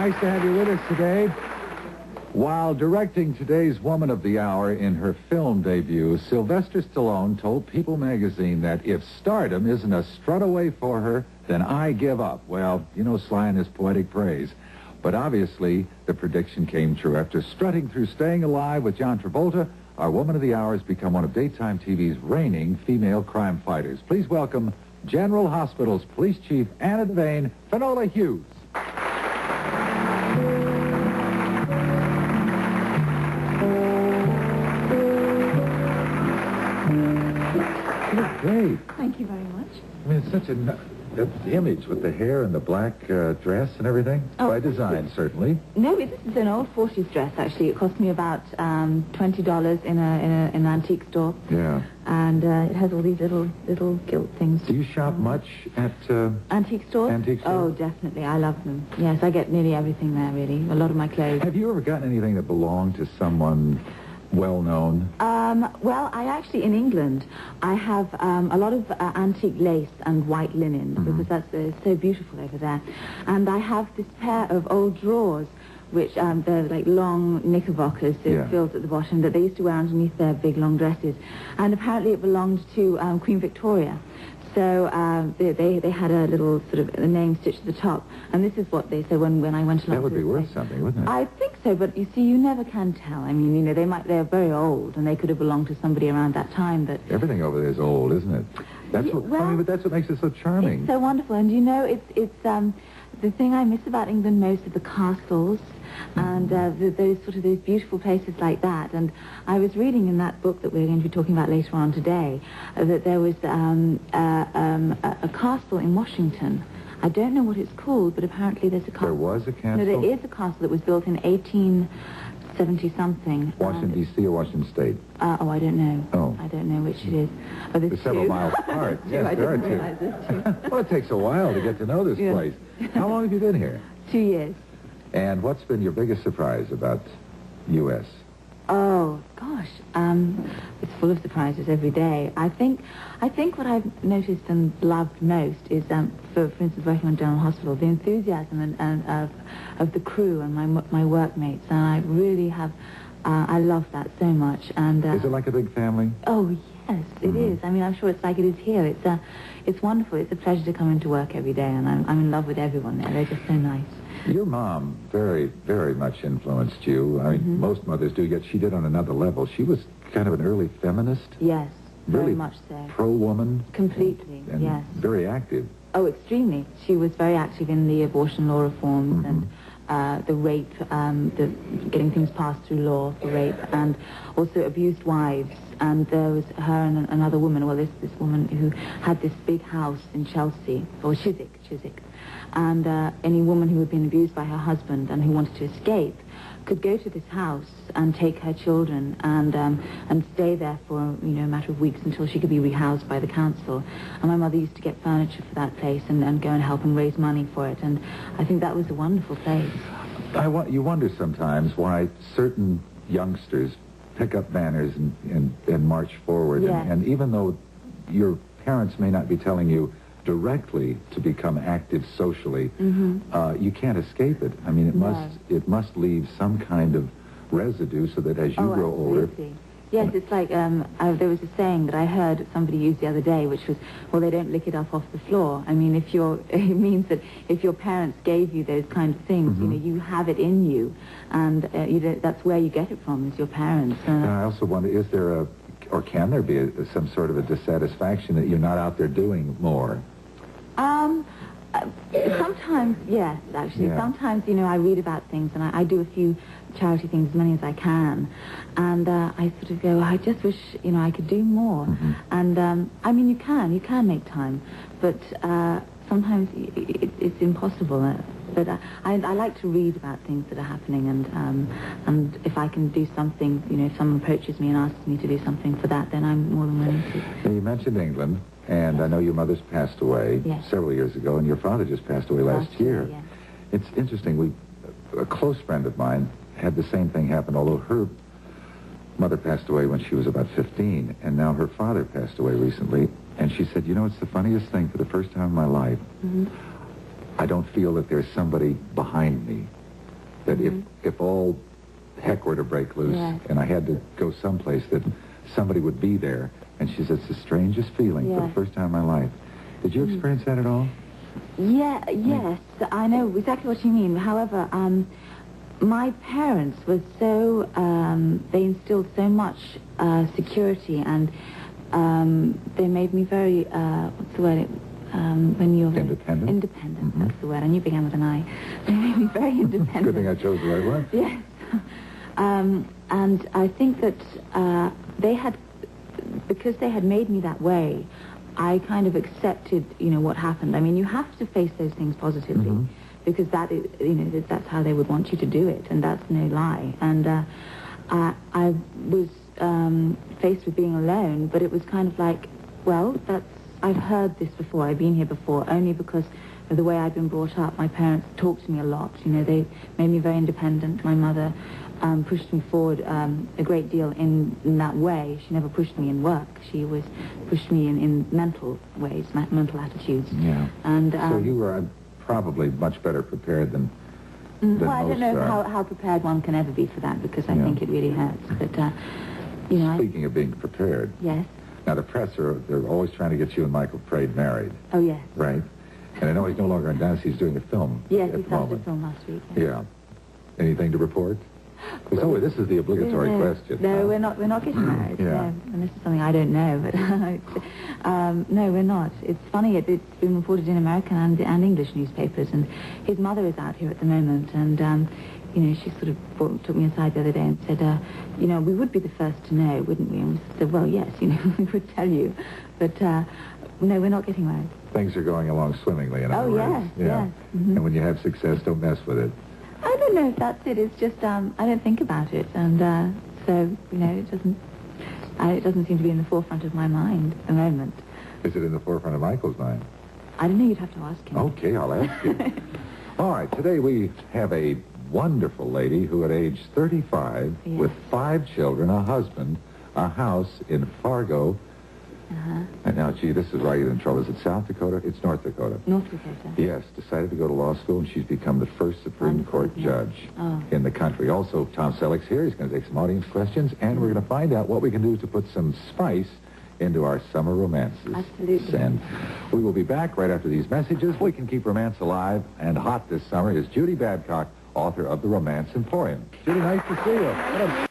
Nice to have you with us today. While directing today's Woman of the Hour in her film debut, Sylvester Stallone told People magazine that if stardom isn't a strutaway for her, then I give up. Well, you know Sly and his poetic praise. But obviously, the prediction came true. After strutting through Staying Alive with John Travolta, our Woman of the Hour has become one of daytime TV's reigning female crime fighters. Please welcome General Hospital's Police Chief Anna Devane, Finola Hughes. Great. Thank you very much. I mean, it's such an image with the hair and the black dress and everything. Oh, by design, certainly. No, this is an old 40s dress, actually. It cost me about $20 in an antique store. Yeah. And it has all these little gilt things. Do you shop much at... antique stores? Antique Oh, stores? definitely. I love them. Yes, I get nearly everything there, really. A lot of my clothes. Have you ever gotten anything that belonged to someone well-known? Well, I actually, in England, I have a lot of antique lace and white linen, because that's so beautiful over there. And I have this pair of old drawers, which they're like long knickerbockers, so frills at the bottom, that they used to wear underneath their big long dresses. And apparently it belonged to Queen Victoria. So they had a little sort of a name stitched at the top, and this is what they said when I went along. That would be worth something, wouldn't it? I think so, but you see, you never can tell. I mean, you know, they're very old, and they could have belonged to somebody around that time. But everything over there is old, isn't it? That's what. I mean, but that's what makes it so charming. It's so wonderful, and you know, it's the thing I miss about England most are the castles. And those beautiful places like that. And I was reading in that book that we're going to be talking about later on today that there was a castle in Washington. I don't know what it's called, but apparently there's a castle. There was a castle? No, there is a castle that was built in 1870-something. Washington, D.C. or Washington State? I don't know. Oh. I don't know which it is. Oh, there's several miles apart. Yes, there are two. Well, it takes a while to get to know this place. How long have you been here? 2 years. And what's been your biggest surprise about U.S.? Oh, gosh. It's full of surprises every day. I think what I've noticed and loved most is, for instance, working on General Hospital, the enthusiasm of the crew and my workmates. And I really have, I love that so much. And is it like a big family? Oh, yes, it is. I mean, I'm sure it's like it is here. It's wonderful. It's a pleasure to come into work every day, and I'm in love with everyone there. They're just so nice. Your mom very, very much influenced you. I mean, most mothers do, yet she did on another level. She was kind of an early feminist. Yes, very really much so. Pro-woman. Completely, and yes. Very active. Oh, extremely. She was very active in the abortion law reforms and the rape, the getting things passed through law for rape, and also abused wives. And there was her and another woman, well, this woman who had this big house in Chelsea, or Chiswick. And any woman who had been abused by her husband and who wanted to escape could go to this house and take her children and stay there for, you know, a matter of weeks until she could be rehoused by the council. And my mother used to get furniture for that place and go and help and raise money for it. And I think that was a wonderful place. You wonder sometimes why certain youngsters pick up banners and march forward. Yes. And even though your parents may not be telling you directly to become active socially, you can't escape it. I mean, it must leave some kind of residue so that as you grow older... Yes, it's like, there was a saying that I heard somebody use the other day, which was, well, they don't lick it up off the floor. I mean, it means that if your parents gave you those kind of things, you know, you have it in you, and that's where you get it from, is your parents. And I also wonder, is there or can there be some sort of a dissatisfaction that you're not out there doing more? Sometimes, yes, actually. Yeah. Sometimes, you know, I read about things, and I do a few charity things, as many as I can, and I sort of go, I just wish, you know, I could do more. And, I mean, you can make time, but sometimes it's impossible. But I like to read about things that are happening, and if I can do something, you know, if someone approaches me and asks me to do something for that, then I'm more than willing to. Now, you mentioned England, and I know your mother's passed away several years ago, and your father just passed away last year. Yeah. It's interesting. A close friend of mine had the same thing happen, although her mother passed away when she was about 15, and now her father passed away recently, and she said, you know, it's the funniest thing. For the first time in my life, I don't feel that there's somebody behind me. that if all heck were to break loose and I had to go someplace, that somebody would be there. And she said, it's the strangest feeling for the first time in my life. Did you experience that at all? Yes, I know exactly what you mean. However, my parents were so, they instilled so much security, and they made me very, what's the word, when you're... Independent? Independent, that's the word. I knew it began with an I. They made me very independent. Good thing I chose the right one. Yes. And I think that because they had made me that way, I kind of accepted, what happened. I mean, you have to face those things positively, because that is, that's how they would want you to do it, and that's no lie. And I was faced with being alone, but it was kind of like, well, I've heard this before, I've been here before, only because of the way I'd been brought up. My parents talked to me a lot, they made me very independent. My mother pushed me forward a great deal in that way. She never pushed me in work. She pushed me in mental ways, mental attitudes. Yeah. And so you were probably much better prepared than well, I don't know how prepared one can ever be for that, because I think it really hurts. But, Speaking of being prepared. Yes. Now, the press they're always trying to get you and Michael Praed married. Oh, yes. Right? And I know he's no longer in Dallas. He's doing a film. Yes, he started a film last week. Yeah. Anything to report? So this is the obligatory question. No, we're not getting married. Yeah. No, and this is something I don't know, but no, we're not. It's funny. It's been reported in American and English newspapers, and his mother is out here at the moment, and she sort of took me aside the other day and said, we would be the first to know, wouldn't we? And we said, well, yes, we would tell you, but no, we're not getting married. Things are going along swimmingly, in other words. Yes. And when you have success, don't mess with it. I don't know if that's it. It's just I don't think about it, and so it doesn't seem to be in the forefront of my mind at the moment. Is it in the forefront of Michael's mind? I don't know. You'd have to ask him. Okay, I'll ask him. All right, today we have a wonderful lady who, at age 35, with 5 children, a husband, a house in Fargo. And now, gee, this is where I get in trouble. Is it South Dakota? It's North Dakota. North Dakota. Yes, decided to go to law school, and she's become the first Supreme Court judge in the country. Also, Tom Selleck's here. He's going to take some audience questions, and we're going to find out what we can do to put some spice into our summer romances. Absolutely. And we will be back right after these messages. We can keep romance alive and hot this summer is Judy Babcock, author of The Romance Emporium. Judy, nice to see you.